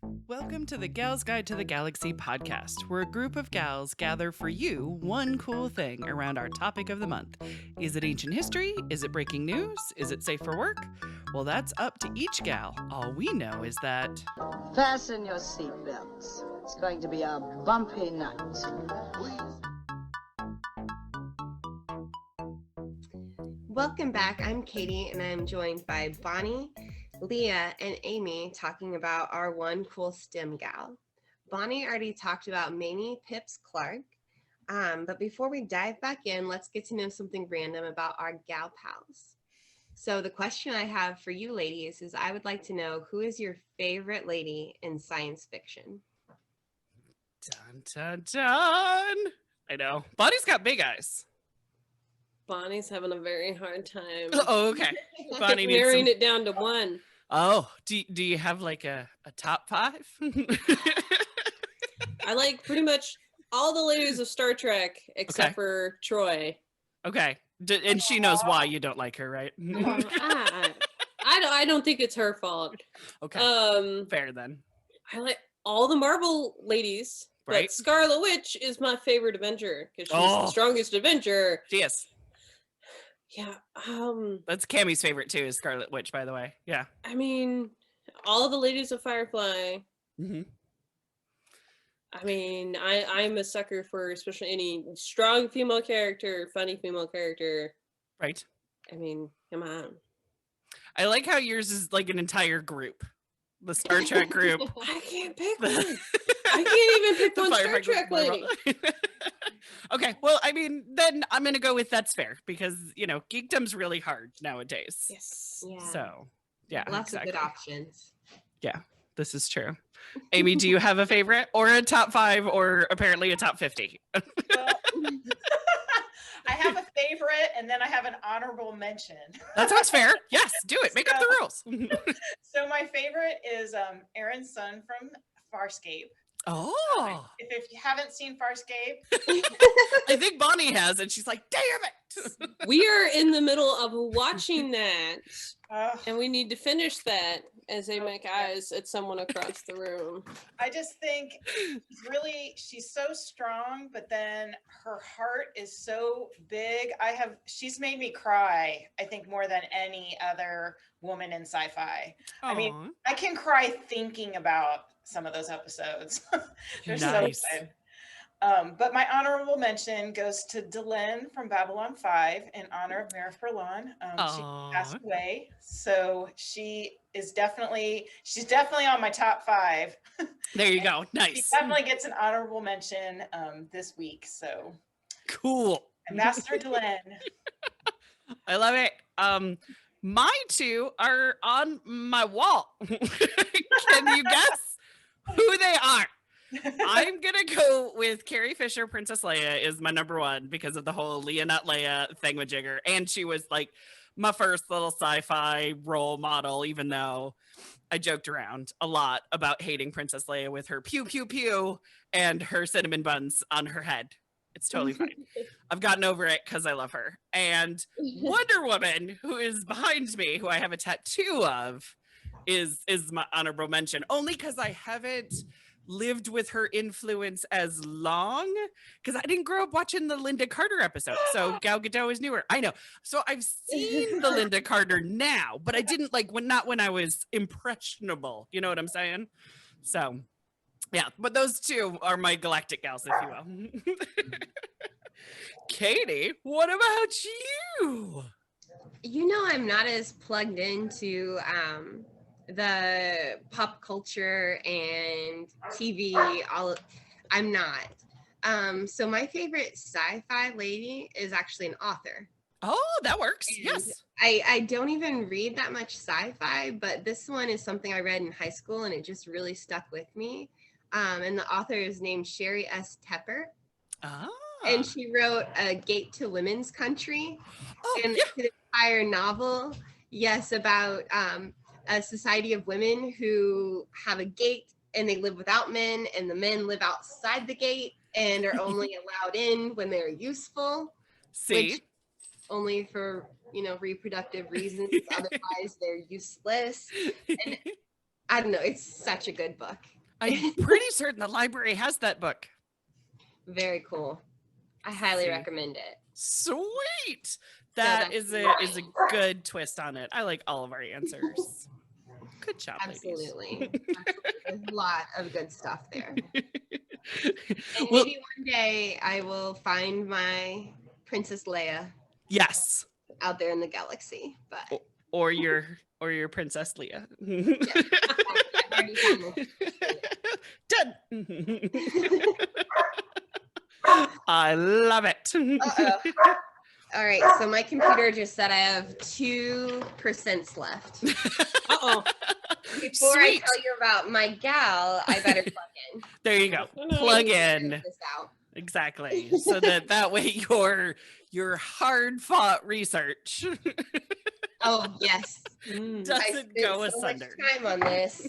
Welcome to the Gals Guide to the Galaxy podcast, where a group of gals gather for you one cool thing around our topic of the month. Is it ancient history? Is it breaking news? Is it safe for work? Well, that's up to each gal. All we know is that... Fasten your seatbelts. It's going to be a bumpy night. Welcome back. I'm Katie, and I'm joined by Bonnie, Leah, and Amy talking about our one cool STEM gal. Bonnie already talked about Mamie Pips Clark, but before we dive back in, let's get to know something random about our gal pals. So the question I have for you ladies is I would like to know, who is your favorite lady in science fiction? Dun, dun, dun! I know. Bonnie's got big eyes. Bonnie's having a very hard time. Oh, okay. Bonnie needs narrowing some... it down to one. Oh, do you have like a top five? I like pretty much all the ladies of Star Trek except for Troy. Okay. And she knows why you don't like her, right? I don't think it's her fault. Okay. Fair then. I like all the Marvel ladies, right? But Scarlet Witch is my favorite Avenger because she's the strongest Avenger. She is. Yeah. That's Cammy's favorite too, is Scarlet Witch, by the way. Yeah. I mean, all the ladies of Firefly. Mm-hmm. I mean, I'm a sucker for especially any strong female character, funny female character. Right. I mean, come on. I like how yours is like an entire group. The Star Trek group. I can't pick one. I can't even pick one Star Trek lady. Okay, well, I mean, then I'm going to go with that's fair because, you know, geekdom's really hard nowadays. Yes. Yeah. So, yeah. Lots of good options. Yeah, this is true. Amy, do you have a favorite or a top 5 or apparently a top 50? Well, I have a favorite and then I have an honorable mention. That sounds fair. Yes, do it. Make up the rules. So my favorite is Aaron's son from Farscape. Oh. If you haven't seen Farscape. I think Bonnie has, and she's like, damn it. We are in the middle of watching that, and we need to finish that as they make eyes at someone across the room. I just think she's so strong, but then her heart is so big. She's made me cry, I think, more than any other woman in sci-fi. I mean, I can cry thinking about some of those episodes. They're nice. So good. But my honorable mention goes to Delenn from Babylon 5 in honor of Mare Furlan. She passed away, so she's definitely on my top 5. There you go. Nice. She definitely gets an honorable mention this week. So cool. Master Delenn. I love it. My two are on my wall. Can you guess who they are? I'm gonna go with Carrie Fisher. Princess Leia is my number one because of the whole Leia not Leia thingamajigger, and she was like my first little sci-fi role model, even though I joked around a lot about hating Princess Leia with her pew pew pew and her cinnamon buns on her head. It's totally fine. I've gotten over it because I love her. And Wonder Woman, who is behind me, who I have a tattoo of, is my honorable mention, only because I haven't lived with her influence as long, because I didn't grow up watching the Linda Carter episode. So Gal Gadot is newer. I know. So I've seen the Linda Carter now, but I didn't not when I was impressionable. You know what I'm saying? So yeah, but those two are my galactic gals, if you will. Katie, what about you? You know, I'm not as plugged into the pop culture and TV. I'm not. So my favorite sci-fi lady is actually an author. Oh, that works. And yes. I don't even read that much sci-fi, but this one is something I read in high school and it just really stuck with me. And the author is named Sherry S. Tepper. And she wrote A Gate to Women's Country. And the entire novel, about a society of women who have a gate and they live without men, and the men live outside the gate and are only allowed in when they're useful. See? Only for, reproductive reasons. Otherwise, they're useless. And I don't know. It's such a good book. I'm pretty certain the library has that book. Very cool. I highly recommend it. Sweet. That is a good twist on it. I like all of our answers. Good job, Absolutely. There's a lot of good stuff there. And maybe one day I will find my Princess Leia. Yes. Out there in the galaxy, but or your Princess Leia. Done. I love it. All right, so my computer just said I have 2% left. Before I tell you about my gal, I better plug in. There you go. Plug in. This out. Exactly. So that way your hard-fought research oh yes doesn't go asunder. Much time on this.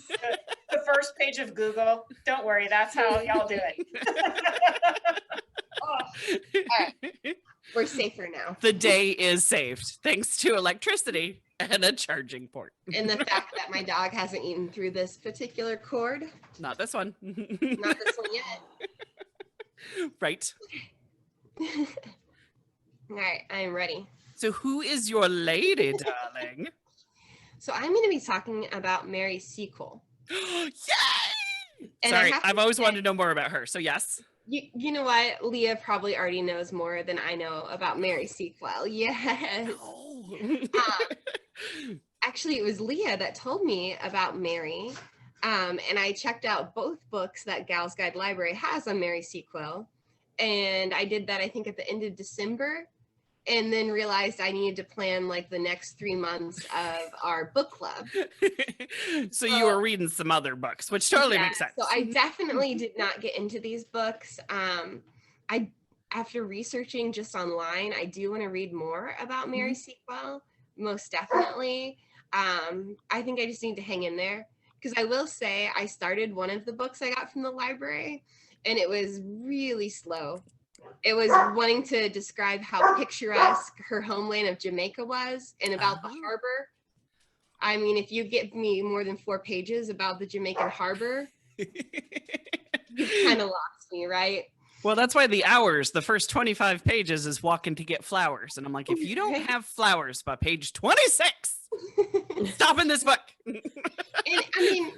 The first page of Google. Don't worry, that's how y'all do it. All right. We're safer now. The day is saved thanks to electricity and a charging port. And the fact that my dog hasn't eaten through this particular cord. Not this one. Not this one yet. Right. All right, I am ready. So who is your lady, darling? So I'm going to be talking about Mary Seacole. Yay! And sorry, I've always wanted to know more about her. So yes. You know what? Leah probably already knows more than I know about Mary Seacole. Yes. Oh. Actually, it was Leah that told me about Mary. And I checked out both books that Gal's Guide Library has on Mary Seacole. And I did that, I think, at the end of December. And then realized I needed to plan like the next 3 months of our book club. So you were reading some other books, which totally makes sense. So I definitely did not get into these books. After researching just online, I do want to read more about Mary Seacole, most definitely. I think I just need to hang in there. Because I will say I started one of the books I got from the library, and it was really slow. It was wanting to describe how picturesque her homeland of Jamaica was and about the harbor. I mean, if you give me more than 4 pages about the Jamaican harbor, you kind of lost me, right? Well, that's why the first 25 pages is walking to get flowers. And I'm like, if you don't have flowers by page 26, stop in this book. And I mean,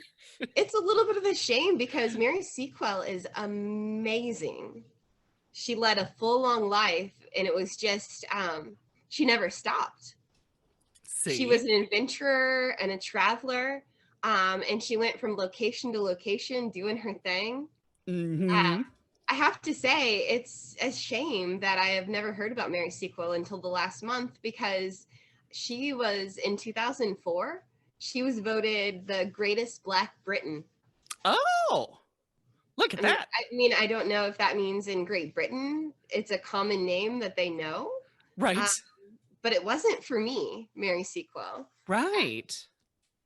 it's a little bit of a shame because Mary Seacole is amazing. She led a full, long life, and it was just, she never stopped. See? She was an adventurer and a traveler, and she went from location to location doing her thing. Mm-hmm. I have to say, it's a shame that I have never heard about Mary Seacole until the last month, because she was, in 2004, she was voted the greatest Black Britton. Oh, look at that. I mean, I don't know if that means in Great Britain, it's a common name that they know. Right. But it wasn't for me, Mary Seacole. Right.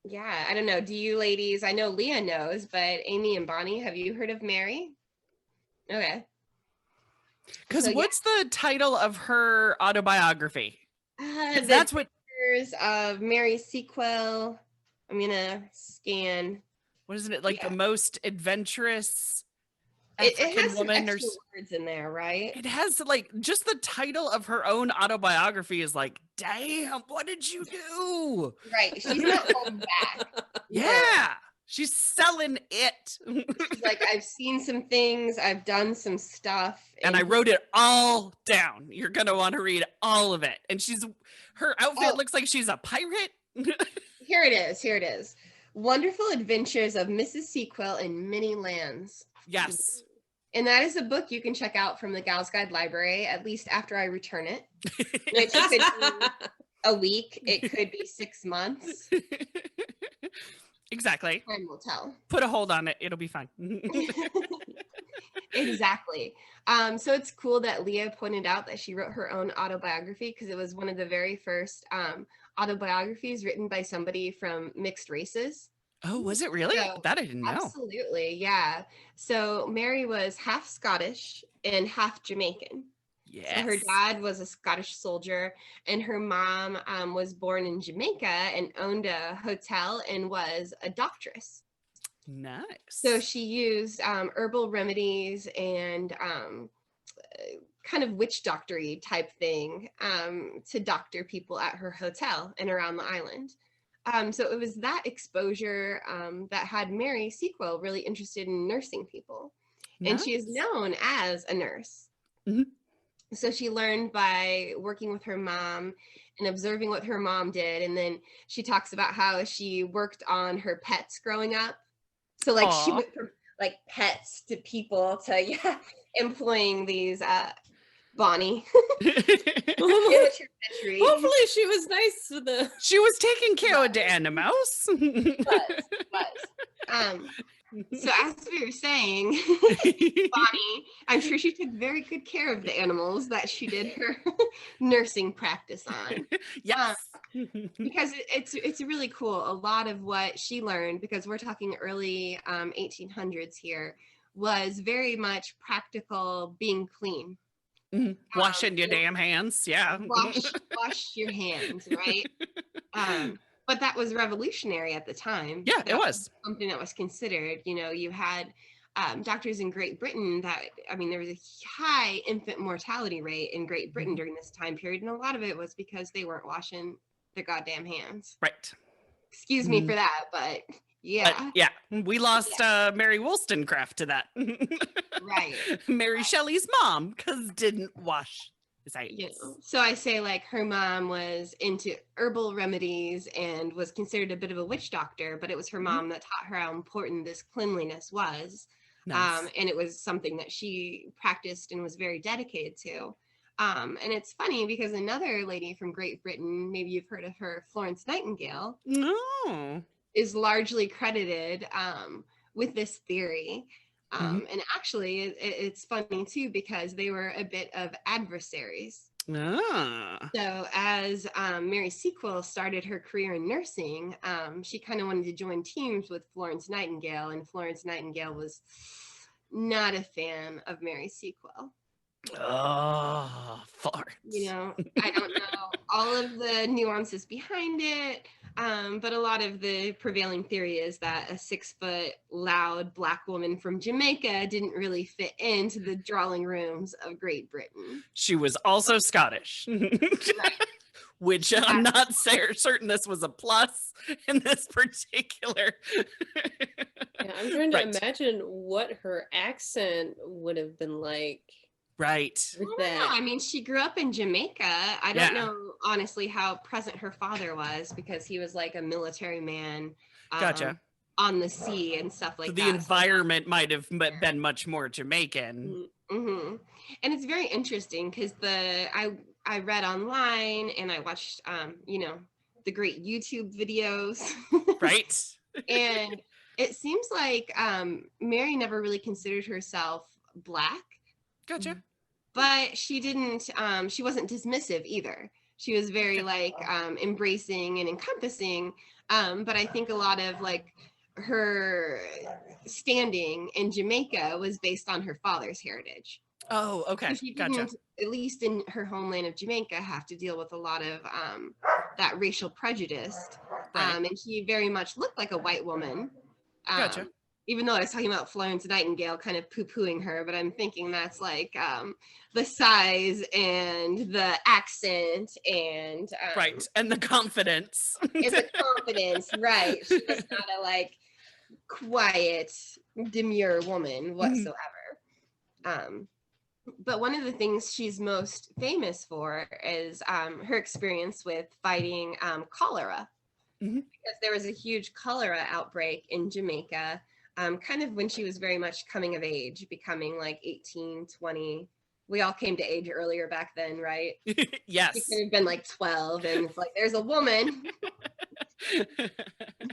Yeah, I don't know. Do you ladies, I know Leah knows, but Amy and Bonnie, have you heard of Mary? Okay. Because what's the title of her autobiography? That's what of Mary Seacole. I'm gonna scan. What is it like? The most adventurous it has woman some extra words in there, right? It has like just the title of her own autobiography is like, damn, what did you do? Right. She's not holding back. Yeah. She's selling it. She's like, I've seen some things, I've done some stuff. And I wrote it all down. You're going to want to read all of it. And her outfit looks like she's a pirate. Here it is. Wonderful Adventures of Mrs. Seacole in Many Lands. Yes. And that is a book you can check out from the Gal's Guide Library, at least after I return it. Which could be a week. It could be 6 months. Exactly. Time will tell. Put a hold on it. It'll be fine. Exactly. So it's cool that Leah pointed out that she wrote her own autobiography, because it was one of the very first autobiographies written by somebody from mixed races. Oh, was it really? So, that I didn't know. Absolutely, yeah. So Mary was half Scottish and half Jamaican. Yes. So her dad was a Scottish soldier, and her mom was born in Jamaica and owned a hotel and was a doctress. Nice. So she used herbal remedies and kind of witch doctory type thing to doctor people at her hotel and around the island. So it was that exposure that had Mary Seacole really interested in nursing people. Nice. And she is known as a nurse. Mm-hmm. So she learned by working with her mom and observing what her mom did. And then she talks about how she worked on her pets growing up. So like she went from like pets to people to employing these Bonnie. Hopefully she was nice to the. She was taking care of the animals. So as we were saying, Bonnie, I'm sure she took very good care of the animals that she did her nursing practice on. Yes. Because it's really cool. A lot of what she learned, because we're talking early 1800s here, was very much practical being clean. Mm-hmm. Washing your damn hands. Yeah. Wash your hands, right? But that was revolutionary at the time. Yeah, that it was something that was considered. You know, you had doctors in Great Britain that, I mean, there was a high infant mortality rate in Great Britain during this time period. And a lot of it was because they weren't washing their goddamn hands. Right. Excuse me for that, but yeah. But, we lost Mary Wollstonecraft to that. Right. Mary Shelley's mom, because didn't wash his hands. You know, so I say like her mom was into herbal remedies and was considered a bit of a witch doctor, but it was her mom that taught her how important this cleanliness was. Nice. And it was something that she practiced and was very dedicated to. And it's funny because another lady from Great Britain, maybe you've heard of her, Florence Nightingale, is largely credited with this theory. And actually, it's funny too, because they were a bit of adversaries. So as Mary Seacole started her career in nursing, she kind of wanted to join teams with Florence Nightingale, and Florence Nightingale was not a fan of Mary Seacole. Oh, Florence. You know, I don't know all of the nuances behind it, but a lot of the prevailing theory is that a 6-foot loud Black woman from Jamaica didn't really fit into the drawing rooms of Great Britain. She was also Scottish. Right. Which I'm not certain this was a plus in this particular. Yeah, I'm trying to imagine what her accent would have been like. Right. With that. I mean, she grew up in Jamaica. I don't know, honestly, how present her father was, because he was like a military man. Gotcha. On the sea and stuff like so that. The environment might have been much more Jamaican. Mm-hmm. And it's very interesting because I read online and I watched, the great YouTube videos. Right. And it seems like Mary never really considered herself Black. Gotcha. But she didn't, she wasn't dismissive either. She was very embracing and encompassing. But I think a lot of like her standing in Jamaica was based on her father's heritage. Oh, okay. So she didn't, at least in her homeland of Jamaica, have to deal with a lot of that racial prejudice. Right. And she very much looked like a white woman. Gotcha. Even though I was talking about Florence Nightingale kind of poo-pooing her, but I'm thinking that's like the size and the accent and right, and the confidence. And the confidence, right. She was not a like quiet, demure woman whatsoever. But one of the things she's most famous for is her experience with fighting cholera. Because there was a huge cholera outbreak in Jamaica. Kind of when she was very much coming of age, becoming like 18, 20. We all came to age earlier back then, right? Yes. She could have been like 12 and it's like, there's a woman.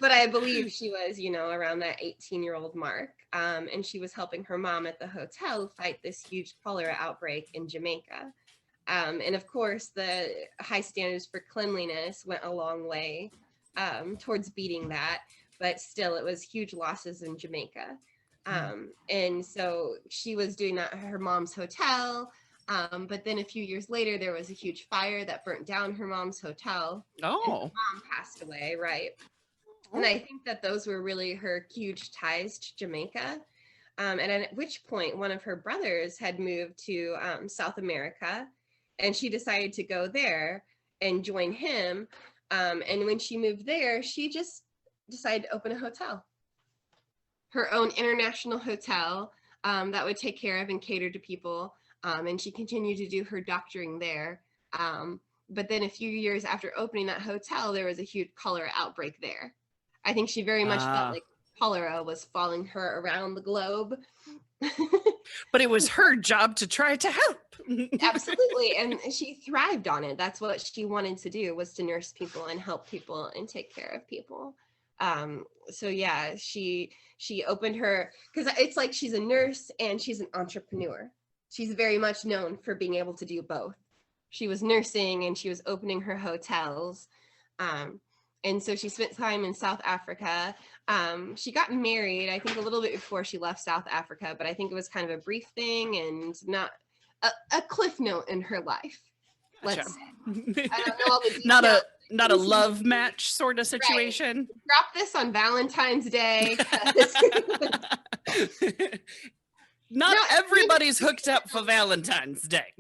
But I believe she was, around that 18-year-old mark. And she was helping her mom at the hotel fight this huge cholera outbreak in Jamaica. And of course, the high standards for cleanliness went a long way towards beating that. But still, it was huge losses in Jamaica. And so she was doing that at her mom's hotel. But then a few years later, there was a huge fire that burnt down her mom's hotel. Oh. And her mom passed away, right? And I think that those were really her huge ties to Jamaica. And at which point, one of her brothers had moved to South America, and she decided to go there and join him. And when she moved there, she just decided to open a hotel, her own international hotel that would take care of and cater to people. And she continued to do her doctoring there. But then a few years after opening that hotel, there was a huge cholera outbreak there. I think she very much felt like cholera was following her around the globe. But it was her job to try to help. Absolutely. And she thrived on it. That's what she wanted to do, was to nurse people and help people and take care of people. So yeah, she opened her, because it's like she's a nurse and she's an entrepreneur. She's very much known for being able to do both. She was nursing and she was opening her hotels. And so she spent time in South Africa. She got married, I think, a little bit before she left South Africa, but I think it was kind of a brief thing and not a cliff note in her life. Gotcha. Let's say. I don't know all the details. not a love match sort of situation. Right. Drop this on Valentine's Day. Not everybody's hooked up for Valentine's Day.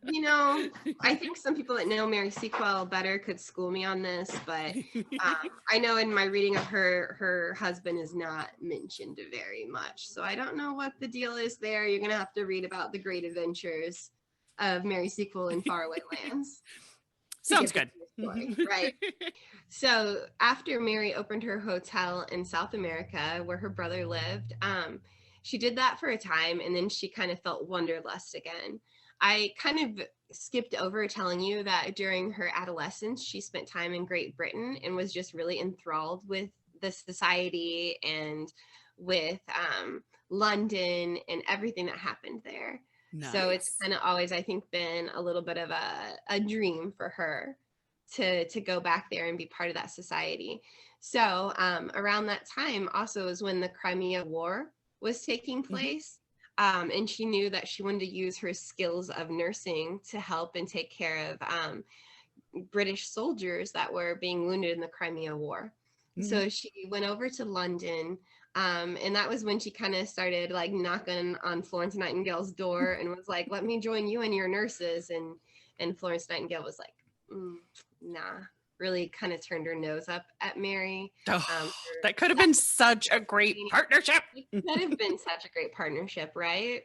Yeah, I think some people that know Mary Seacole better could school me on this, but I know in my reading of her husband is not mentioned very much, so I don't know what the deal is there. You're gonna have to read about the great adventures of Mary Seacole in faraway lands. Sounds good. Story, right. So after Mary opened her hotel in South America where her brother lived, she did that for a time, and then she kind of felt wanderlust again. I kind of skipped over telling you that during her adolescence, she spent time in Great Britain and was just really enthralled with the society and with London and everything that happened there. Nice. So it's kind of always, I think, been a little bit of a dream for her to go back there and be part of that society. So around that time also is when the Crimea War was taking place. And she knew that she wanted to use her skills of nursing to help and take care of British soldiers that were being wounded in the Crimea War. So she went over to London, and that was when she kind of started like knocking on Florence Nightingale's door and was like, let me join you and your nurses. And Florence Nightingale was like, nah. Really kind of turned her nose up at Mary. That could have been such a great partnership. It could have been such a great partnership, right?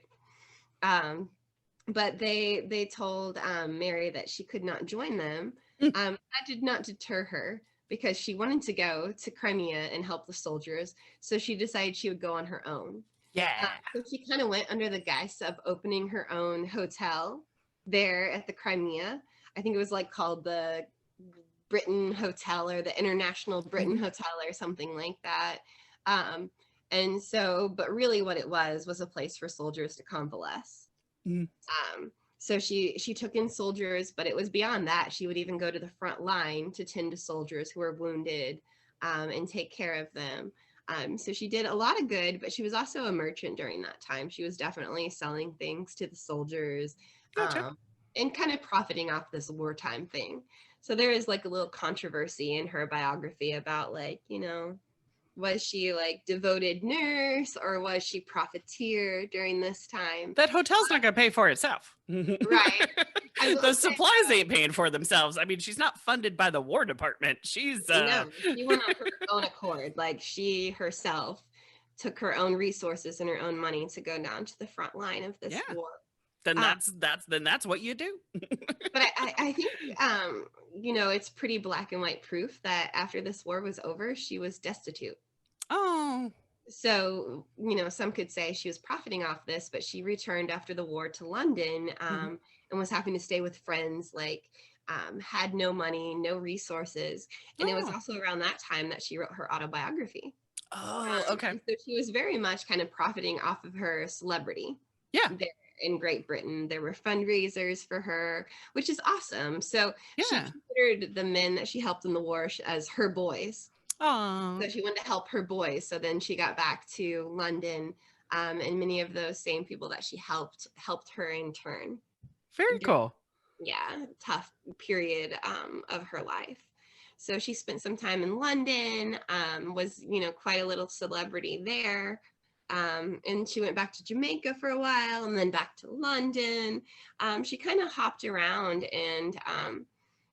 But they told Mary that she could not join them. That did not deter her because she wanted to go to Crimea and help the soldiers. So she decided she would go on her own. Yeah. So she kind of went under the guise of opening her own hotel there at the Crimea. I think it was like called the Britton Hotel or the International Britton Hotel or something like that. And so, but really what it was a place for soldiers to convalesce. So she took in soldiers, but it was beyond that. She would even go to the front line to tend to soldiers who were wounded and take care of them. So she did a lot of good, but she was also a merchant during that time. She was definitely selling things to the soldiers. Gotcha. And kind of profiting off this wartime thing. So there is like a little controversy in her biography about like, was she like devoted nurse or was she profiteer during this time? That hotel's not going to pay for itself. Right. Those supplies ain't paying for themselves. I mean, she's not funded by the War Department. She's No, she went on her own accord. Like she herself took her own resources and her own money to go down to the front line of this war. Then that's what you do. But I think it's pretty black and white proof that after this war was over, she was destitute. Oh. So, some could say she was profiting off this, but she returned after the war to London and was having to stay with friends, had no money, no resources. And it was also around that time that she wrote her autobiography. Oh, okay. So she was very much kind of profiting off of her celebrity. Yeah. There in Great Britain. There were fundraisers for her, which is awesome. So she considered the men that she helped in the war as her boys. Oh. So she wanted to help her boys. So then she got back to London, and many of those same people that she helped her in turn. Very cool. Yeah, tough period of her life. So she spent some time in London, was, quite a little celebrity there. And she went back to Jamaica for a while and then back to London. She kind of hopped around and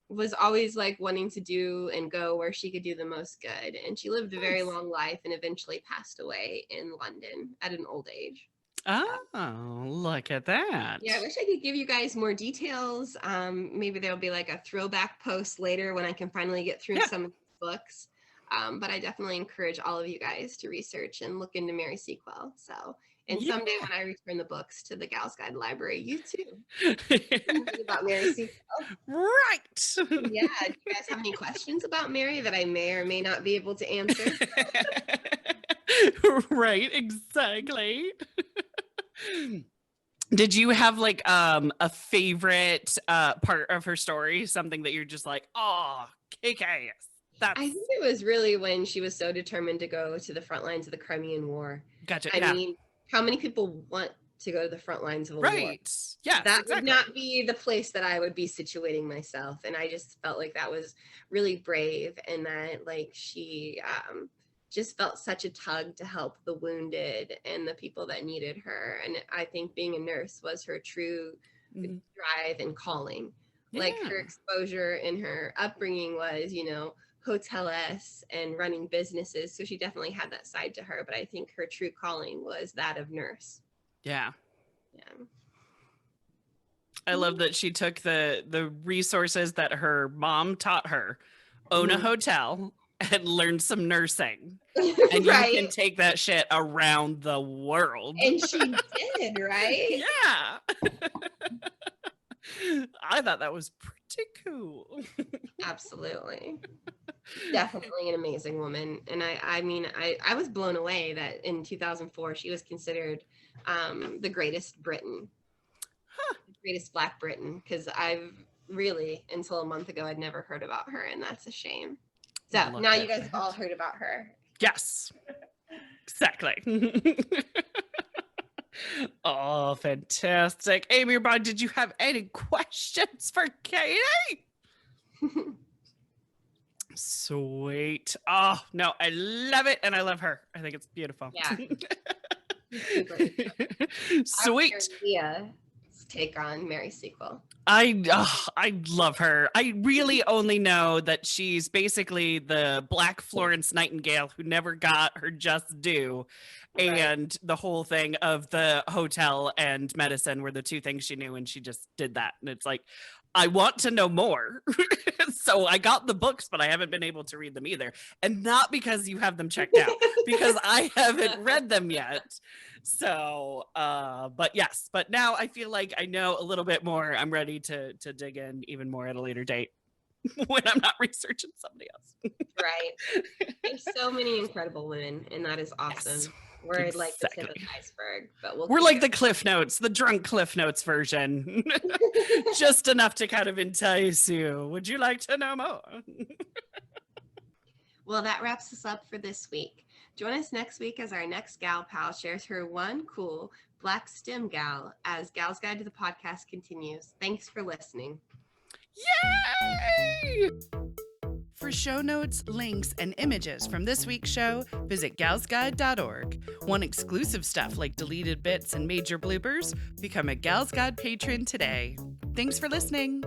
was always like wanting to do and go where she could do the most good. And she lived a very long life and eventually passed away in London at an old age. Oh, look at that. Yeah, I wish I could give you guys more details. Maybe there'll be like a throwback post later when I can finally get through some of these books. But I definitely encourage all of you guys to research and look into Mary Seacole. So, and someday when I return the books to the Gals Guide Library, you too can read about Mary Seacole. Right. Yeah. Do you guys have any questions about Mary that I may or may not be able to answer? Right, exactly. Did you have like a favorite part of her story? Something that you're just like, oh, kick-ass. I think it was really when she was so determined to go to the front lines of the Crimean War. Gotcha. I mean, how many people want to go to the front lines of a war? Right. Yeah. That would not be the place that I would be situating myself. And I just felt like that was really brave, and that like she just felt such a tug to help the wounded and the people that needed her. And I think being a nurse was her true drive and calling. Like her exposure and her upbringing was, hotelless and running businesses. So she definitely had that side to her. But I think her true calling was that of nurse. Yeah. Yeah. I love that she took the resources that her mom taught her, own a hotel, and learn some nursing. And Right. you can take that shit around the world. And she did, right? Yeah. I thought that was pretty cool. Absolutely. Definitely an amazing woman. And I was blown away that in 2004 she was considered the greatest Briton. The greatest Black Britton, because I've really, until a month ago, I'd never heard about her, and that's a shame. So now you guys have all heard about her. Yes. Exactly. Oh, fantastic. Amy or Bob, did you have any questions for Katie? Sweet. Oh, no, I love it, and I love her. I think it's beautiful. Yeah. Sweet. Take on Mary Seacole. I love her. I really only know that she's basically the Black Florence Nightingale who never got her just due. And the whole thing of the hotel and medicine were the two things she knew, and she just did that. And it's like, I want to know more. So I got the books, but I haven't been able to read them either. And not because you have them checked out, because I haven't read them yet. So, but yes, but now I feel like I know a little bit more. I'm ready to dig in even more at a later date when I'm not researching somebody else. Right. There's so many incredible women, and that is awesome. Yes, we're like the tip of the iceberg, but we're like the Cliff Notes, the drunk Cliff Notes version. Just enough to kind of entice you. Would you like to know more? Well, that wraps us up for this week. Join us next week as our next gal pal shares her one cool Black STEM gal as Gal's Guide to the Podcast continues. Thanks for listening. Yay! For show notes, links, and images from this week's show, visit galsguide.org. Want exclusive stuff like deleted bits and major bloopers? Become a Gal's Guide patron today. Thanks for listening.